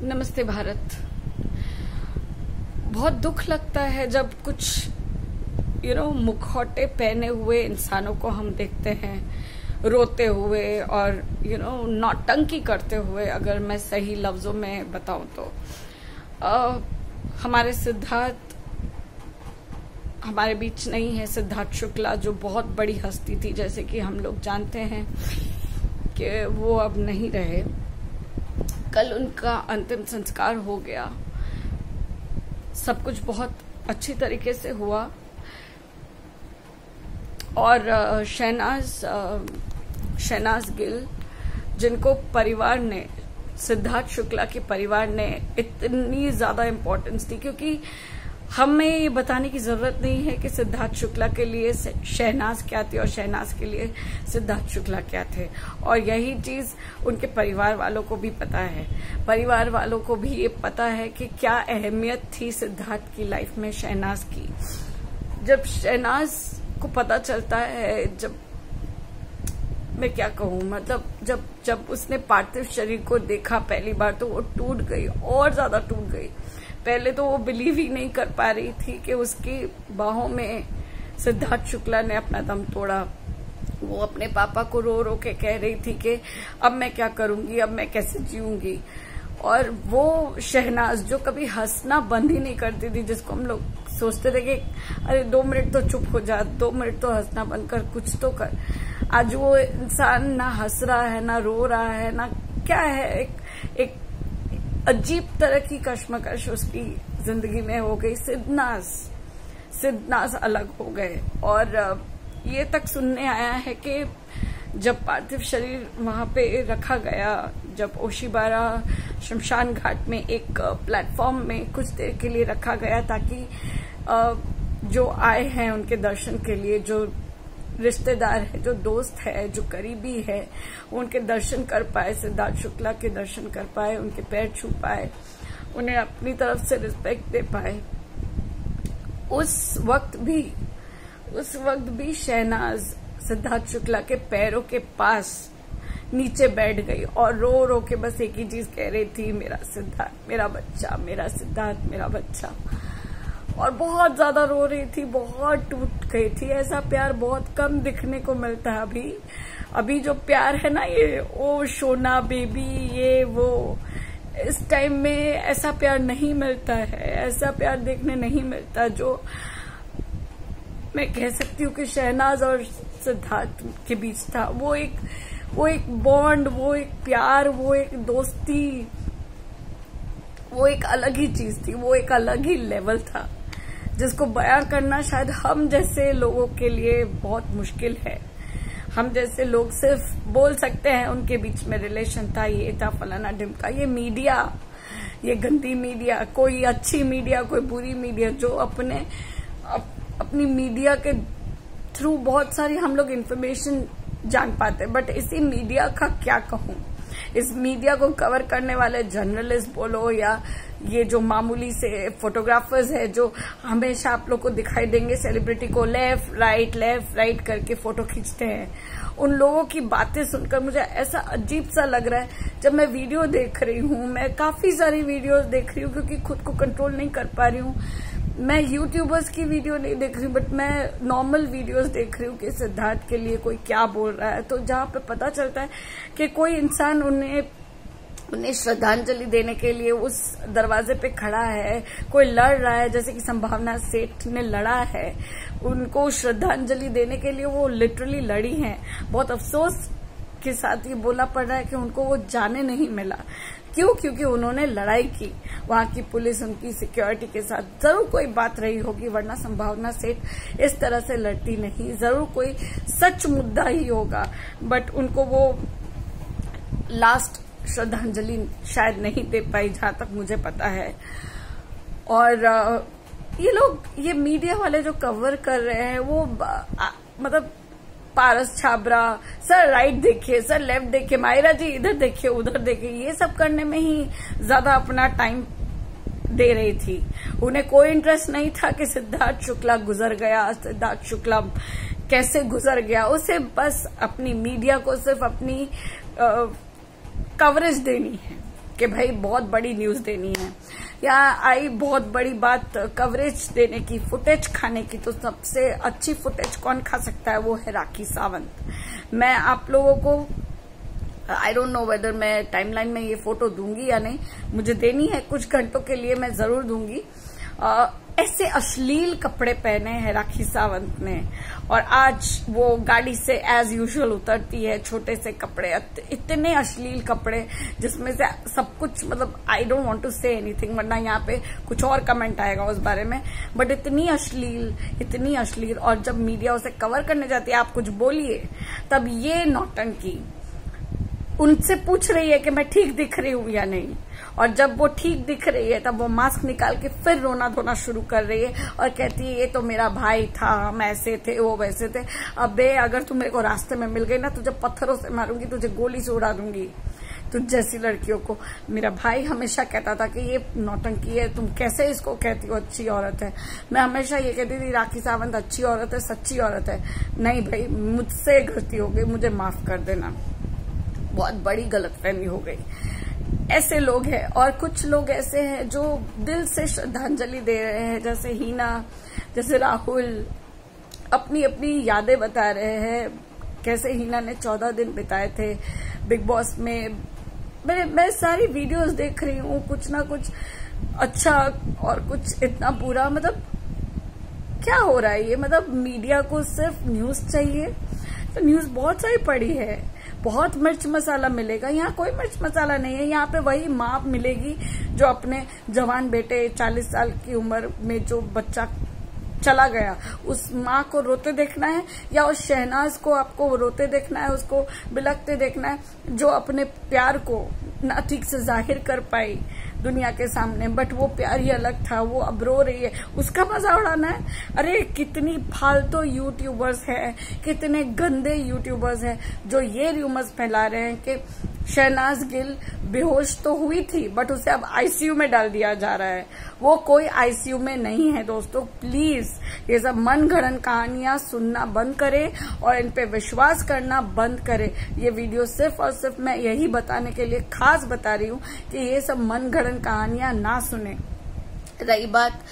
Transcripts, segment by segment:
नमस्ते भारत। बहुत दुख लगता है जब कुछ मुखौटे पहने हुए इंसानों को हम देखते हैं रोते हुए और नौटंकी करते हुए। अगर मैं सही लफ्जों में बताऊं तो हमारे सिद्धार्थ हमारे बीच नहीं है। सिद्धार्थ शुक्ला जो बहुत बड़ी हस्ती थी, जैसे कि हम लोग जानते हैं कि वो अब नहीं रहे। कल उनका अंतिम संस्कार हो गया। सब कुछ बहुत अच्छी तरीके से हुआ और शहनाज गिल, जिनको परिवार ने, सिद्धार्थ शुक्ला के परिवार ने इतनी ज्यादा इम्पोर्टेंस दी, क्योंकि हमें ये बताने की जरूरत नहीं है कि सिद्धार्थ शुक्ला के लिए शहनाज क्या थी और शहनाज के लिए सिद्धार्थ शुक्ला क्या थे। और यही चीज उनके परिवार वालों को भी पता है। परिवार वालों को भी ये पता है कि क्या अहमियत थी सिद्धार्थ की लाइफ में शहनाज की। जब शहनाज को पता चलता है, जब मैं क्या कहूँ, मतलब जब उसने पार्थिव शरीर को देखा पहली बार, तो वो टूट गई और ज्यादा टूट गई। पहले तो वो बिलीव ही नहीं कर पा रही थी कि उसकी बाहों में सिद्धार्थ शुक्ला ने अपना दम तोड़ा। वो अपने पापा को रो रो के कह रही थी कि अब मैं क्या करूंगी, अब मैं कैसे जीऊंगी। और वो शहनाज जो कभी हंसना बंद ही नहीं करती थी, जिसको हम लोग सोचते थे कि अरे 2 मिनट तो चुप हो जा, 2 मिनट तो हंसना बंद कर, कुछ तो कर। आज वो इंसान ना हंस रहा है, ना रो रहा है, ना क्या है। एक अजीब तरह की कश्मकश उसकी जिंदगी में हो गई। सिद्धनाज अलग हो गए। और ये तक सुनने आया है कि जब पार्थिव शरीर वहां पे रखा गया, जब ओशीबारा शमशान घाट में एक प्लेटफॉर्म में कुछ देर के लिए रखा गया, ताकि जो आए हैं उनके दर्शन के लिए, जो रिश्तेदार है, जो दोस्त है, जो करीबी है, वो उनके दर्शन कर पाए, सिद्धार्थ शुक्ला के दर्शन कर पाए, उनके पैर छू पाए, उन्हें अपनी तरफ से रिस्पेक्ट दे पाए। उस वक्त भी शहनाज सिद्धार्थ शुक्ला के पैरों के पास नीचे बैठ गई और रो रो के बस एक ही चीज कह रही थी, मेरा सिद्धार्थ, मेरा बच्चा, मेरा सिद्धार्थ, मेरा बच्चा। और बहुत ज्यादा रो रही थी, बहुत टूट गई थी। ऐसा प्यार बहुत कम दिखने को मिलता है अभी जो प्यार है ना, ये ओ सोना बेबी, ये वो, इस टाइम में ऐसा प्यार नहीं मिलता है, ऐसा प्यार देखने नहीं मिलता जो मैं कह सकती हूँ कि शहनाज और सिद्धार्थ के बीच था। वो एक बॉन्ड, वो एक प्यार, वो एक दोस्ती, वो एक अलग ही चीज थी, वो एक अलग ही लेवल था, जिसको बयां करना शायद हम जैसे लोगों के लिए बहुत मुश्किल है। हम जैसे लोग सिर्फ बोल सकते हैं उनके बीच में रिलेशन था, ये था, फलाना ढिमका। ये मीडिया, ये गंदी मीडिया, कोई अच्छी मीडिया, कोई बुरी मीडिया, जो अपनी मीडिया के थ्रू बहुत सारी हम लोग इन्फॉर्मेशन जान पाते हैं। बट इसी मीडिया का क्या कहूं, इस मीडिया को कवर करने वाले जर्नलिस्ट बोलो, या ये जो मामूली से फोटोग्राफर्स है, जो हमेशा आप लोग को दिखाई देंगे सेलिब्रिटी को लेफ्ट राइट करके फोटो खींचते हैं, उन लोगों की बातें सुनकर मुझे ऐसा अजीब सा लग रहा है। जब मैं वीडियो देख रही हूँ, मैं काफी सारी वीडियोस देख रही हूँ, क्योंकि खुद को कंट्रोल नहीं कर पा रही हूँ। मैं यूट्यूबर्स की वीडियो नहीं देख रही हूँ, बट मैं नॉर्मल वीडियोस देख रही हूँ कि सिद्धार्थ के लिए कोई क्या बोल रहा है। तो जहाँ पे पता चलता है कि कोई इंसान उन्हें श्रद्धांजलि देने के लिए उस दरवाजे पे खड़ा है, कोई लड़ रहा है, जैसे कि संभावना सेठ ने लड़ा है, उनको श्रद्धांजलि देने के लिए वो लिटरली लड़ी हैं। बहुत अफसोस के साथ ये बोलना पड़ रहा है कि उनको वो जाने नहीं मिला। क्यों? क्योंकि उन्होंने लड़ाई की, वहां की पुलिस, उनकी सिक्योरिटी के साथ। जरूर कोई बात रही होगी, वरना संभावना सेठ इस तरह से लड़ती नहीं। जरूर कोई सच मुद्दा ही होगा, बट उनको वो लास्ट श्रद्धांजलि शायद नहीं दे पाई, जहां तक मुझे पता है। और ये लोग, ये मीडिया वाले जो कवर कर रहे हैं, वो मतलब पारस छाबरा, सर राइट देखिए, सर लेफ्ट देखिए, मायरा जी इधर देखिए, उधर देखिए, ये सब करने में ही ज्यादा अपना टाइम दे रही थी। उन्हें कोई इंटरेस्ट नहीं था कि सिद्धार्थ शुक्ला गुजर गया, सिद्धार्थ शुक्ला कैसे गुजर गया। उसे बस अपनी मीडिया को सिर्फ अपनी कवरेज देनी है, कि भाई बहुत बड़ी न्यूज देनी है, यहाँ आई बहुत बड़ी बात कवरेज देने की, फुटेज खाने की। तो सबसे अच्छी फुटेज कौन खा सकता है, वो है राखी सावंत। मैं आप लोगों को आई डोंट नो वेदर मैं टाइमलाइन में ये फोटो दूंगी या नहीं, मुझे देनी है कुछ घंटों के लिए, मैं जरूर दूंगी। ऐसे अश्लील कपड़े पहने हैं राखी सावंत ने, और आज वो गाड़ी से एज यूजुअल उतरती है, छोटे से कपड़े, इतने अश्लील कपड़े जिसमें से सब कुछ, मतलब I don't want to say anything, वरना यहाँ पे कुछ और कमेंट आएगा उस बारे में, बट इतनी अश्लील। और जब मीडिया उसे कवर करने जाती है, आप कुछ बोलिए, तब ये नौटंकी उनसे पूछ रही है कि मैं ठीक दिख रही हूं या नहीं, और जब वो ठीक दिख रही है तब वो मास्क निकाल के फिर रोना धोना शुरू कर रही है और कहती है ये तो मेरा भाई था, हम ऐसे थे, वो वैसे थे। अबे अगर तू मेरे को रास्ते में मिल गई ना, तुझे पत्थरों से मारूंगी, तुझे गोली से उड़ा दूंगी। तुझ जैसी लड़कियों को मेरा भाई हमेशा कहता था कि ये नौटंकी है, तुम कैसे इसको कहती हो अच्छी औरत है। मैं हमेशा ये कहती थी राखी सावंत अच्छी औरत है, सच्ची औरत है। नहीं भाई, मुझसे गलती हो गई, मुझे माफ कर देना, बहुत बड़ी गलतफहमी हो गई। ऐसे लोग हैं, और कुछ लोग ऐसे हैं जो दिल से श्रद्धांजलि दे रहे हैं, जैसे हीना, जैसे राहुल, अपनी अपनी यादें बता रहे हैं। कैसे हीना ने 14 दिन बिताए थे बिग बॉस में। मैं सारी वीडियोस देख रही हूँ, कुछ ना कुछ अच्छा और कुछ इतना बुरा। मतलब क्या हो रहा है ये, मतलब मीडिया को सिर्फ न्यूज चाहिए, तो न्यूज बहुत सारी पड़ी है, बहुत मिर्च मसाला मिलेगा। यहाँ कोई मिर्च मसाला नहीं है, यहाँ पे वही माँ मिलेगी जो अपने जवान बेटे 40 साल की उम्र में जो बच्चा चला गया, उस माँ को रोते देखना है, या उस शहनाज को आपको रोते देखना है, उसको बिलखते देखना है, जो अपने प्यार को ना ठीक से जाहिर कर पाई दुनिया के सामने, बट वो प्यार ही अलग था, वो अब रो रही है, उसका मजा उड़ाना है। अरे कितनी फालतू यूट्यूबर्स हैं, कितने गंदे यूट्यूबर्स हैं जो ये र्यूमर्स फैला रहे हैं कि शहनाज गिल बेहोश तो हुई थी, बट उसे अब आईसीयू में डाल दिया जा रहा है। वो कोई आईसीयू में नहीं है दोस्तों। प्लीज ये सब मन गढ़ंत कहानियां सुनना बंद करें और इन पे विश्वास करना बंद करें। ये वीडियो सिर्फ और सिर्फ मैं यही बताने के लिए खास बता रही हूँ कि ये सब मन गढ़ंत कहानियां ना सुने। रही बात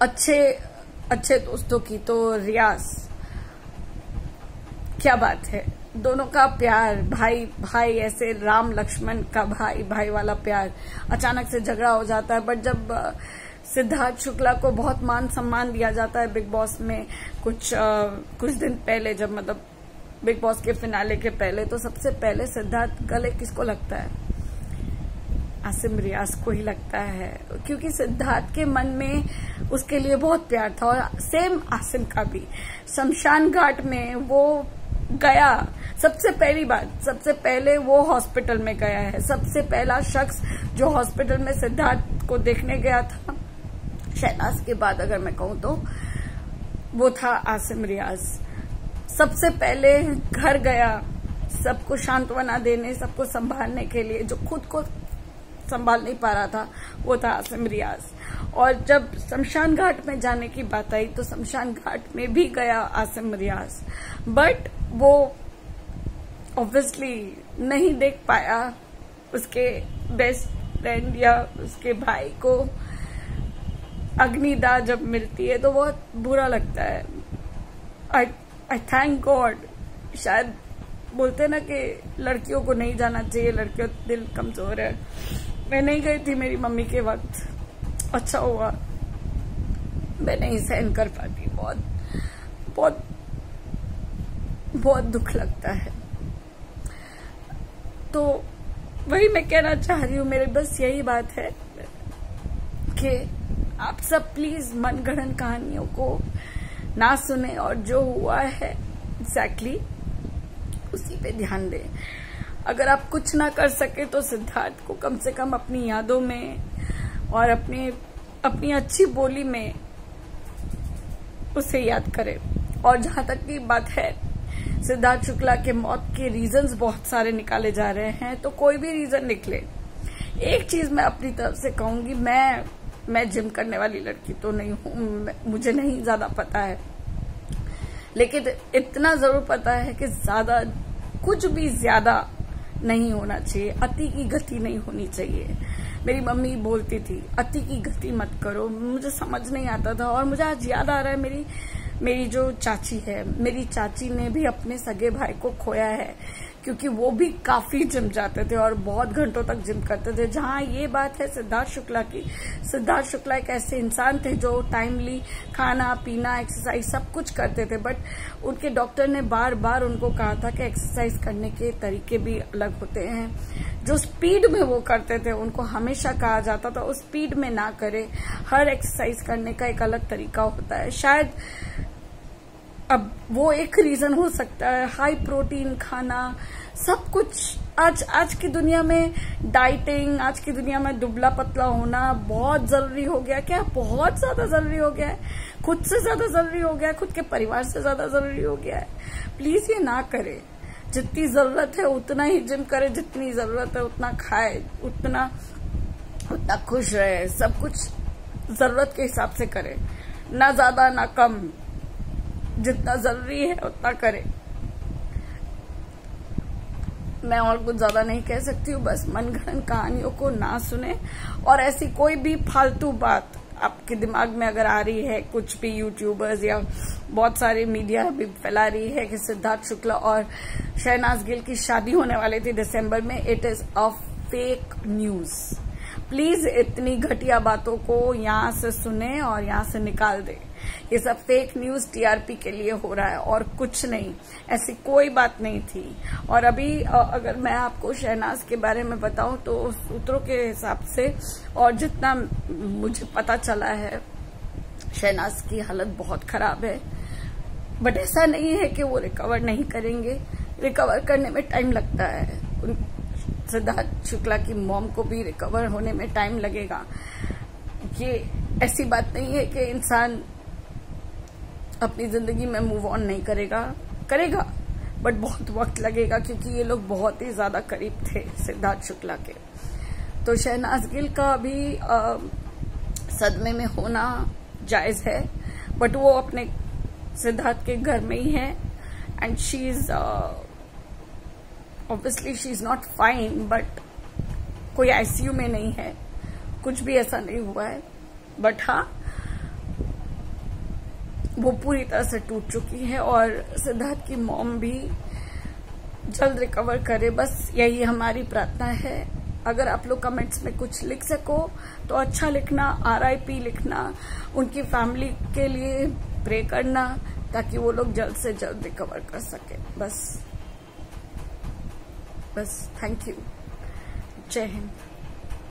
अच्छे दोस्तों की, तो रियाज, क्या बात है, दोनों का प्यार, भाई ऐसे राम लक्ष्मण का भाई वाला प्यार, अचानक से झगड़ा हो जाता है। बट जब सिद्धार्थ शुक्ला को बहुत मान सम्मान दिया जाता है बिग बॉस में कुछ दिन पहले, जब मतलब बिग बॉस के फिनाले के पहले, तो सबसे पहले सिद्धार्थ गले किसको लगता है? आसिम रियाज को ही लगता है, क्योंकि सिद्धार्थ के मन में उसके लिए बहुत प्यार था। और सेम आसिम का भी। शमशान घाट में वो गया, सबसे पहली बात, सबसे पहले वो हॉस्पिटल में गया है। सबसे पहला शख्स जो हॉस्पिटल में सिद्धार्थ को देखने गया था, शहनाज के बाद अगर मैं कहूँ तो, वो था आसिम रियाज। सबसे पहले घर गया सबको सांत्वना देने, सबको संभालने के लिए, जो खुद को संभाल नहीं पा रहा था, वो था आसिम रियाज। और जब शमशान घाट में जाने की बात आई तो शमशान घाट में भी गया आसिम रियाज, बट वो ऑब्वियसली नहीं देख पाया उसके बेस्ट फ्रेंड या उसके भाई को। अग्निदा जब मिलती है तो बहुत बुरा लगता है। आई थैंक गॉड, शायद बोलते ना कि लड़कियों को नहीं जाना चाहिए, लड़कियों दिल कमजोर है। मैं नहीं गई थी मेरी मम्मी के वक्त, अच्छा हुआ, मैं नहीं सहन कर पाती, बहुत बहुत बहुत दुख लगता है। तो वही मैं कहना चाह रही हूँ, मेरे बस यही बात है कि आप सब प्लीज मन गढ़ंत कहानियों को ना सुने, और जो हुआ है एग्जैक्टली उसी पे ध्यान दें। अगर आप कुछ ना कर सके तो सिद्धार्थ को कम से कम अपनी यादों में और अपनी अच्छी बोली में उसे याद करें। और जहां तक की बात है, सिद्धार्थ शुक्ला के मौत के रीजंस बहुत सारे निकाले जा रहे हैं, तो कोई भी रीजन निकले, एक चीज मैं अपनी तरफ से कहूंगी, मैं जिम करने वाली लड़की तो नहीं हूं, मुझे नहीं ज्यादा पता है, लेकिन इतना जरूर पता है कि कुछ भी ज्यादा नहीं होना चाहिए, अति की गति नहीं होनी चाहिए। मेरी मम्मी बोलती थी अति की गति मत करो, मुझे समझ नहीं आता था। और मुझे आज याद आ रहा है, मेरी जो चाची है, मेरी चाची ने भी अपने सगे भाई को खोया है, क्योंकि वो भी काफी जिम जाते थे और बहुत घंटों तक जिम करते थे। जहां ये बात है सिद्धार्थ शुक्ला की, सिद्धार्थ शुक्ला एक ऐसे इंसान थे जो टाइमली खाना पीना एक्सरसाइज सब कुछ करते थे, बट उनके डॉक्टर ने बार बार उनको कहा था कि एक्सरसाइज करने के तरीके भी अलग होते हैं। जो स्पीड में वो करते थे उनको हमेशा कहा जाता था उस स्पीड में ना करे, हर एक्सरसाइज करने का एक अलग तरीका होता है। शायद अब वो एक रीजन हो सकता है, हाई प्रोटीन खाना सब कुछ। आज की दुनिया में डाइटिंग, आज की दुनिया में दुबला पतला होना बहुत जरूरी हो गया। क्या बहुत ज्यादा जरूरी हो गया है, खुद से ज्यादा जरूरी हो गया है, खुद के परिवार से ज्यादा जरूरी हो गया है। प्लीज ये ना करे, जितनी जरूरत है उतना ही जिम करे, जितनी जरूरत है उतना खाए, उतना खुश रहे, सब कुछ जरूरत के हिसाब से करे, ना ज्यादा ना कम, जितना जरूरी है उतना करे। मैं और कुछ ज्यादा नहीं कह सकती हूँ, बस मनगढ़ंत कहानियों को ना सुने। और ऐसी कोई भी फालतू बात आपके दिमाग में अगर आ रही है, कुछ भी यूट्यूबर्स या बहुत सारे मीडिया भी फैला रही है कि सिद्धार्थ शुक्ला और शहनाज गिल की शादी होने वाली थी दिसंबर में, it is a fake news. Please इतनी घटिया बातों को यहाँ से सुने और यहाँ से निकाल दे। ये सब फेक न्यूज टीआरपी के लिए हो रहा है और कुछ नहीं, ऐसी कोई बात नहीं थी। और अभी अगर मैं आपको शहनाज के बारे में बताऊं तो सूत्रों के हिसाब से और जितना मुझे पता चला है, शहनाज की हालत बहुत खराब है। बट ऐसा नहीं है कि वो रिकवर नहीं करेंगे, रिकवर करने में टाइम लगता है। सिद्धार्थ शुक्ला की मॉम को भी रिकवर होने में टाइम लगेगा। ये ऐसी बात नहीं है कि इंसान अपनी जिंदगी में मूव ऑन नहीं करेगा, बट बहुत वक्त लगेगा, क्योंकि ये लोग बहुत ही ज्यादा करीब थे सिद्धार्थ शुक्ला के। तो शहनाज गिल का भी सदमे में होना जायज है, बट वो अपने सिद्धार्थ के घर में ही है and she is obviously she is not fine, but कोई आईसीयू में नहीं है, कुछ भी ऐसा नहीं हुआ है। बट हाँ, वो पूरी तरह से टूट चुकी है और सिद्धार्थ की मॉम भी जल्द रिकवर करे, बस यही हमारी प्रार्थना है। अगर आप लोग कमेंट्स में कुछ लिख सको तो अच्छा लिखना, RIP लिखना, उनकी फैमिली के लिए प्रे करना ताकि वो लोग जल्द से जल्द रिकवर कर सके। बस थैंक यू। जय हिंद।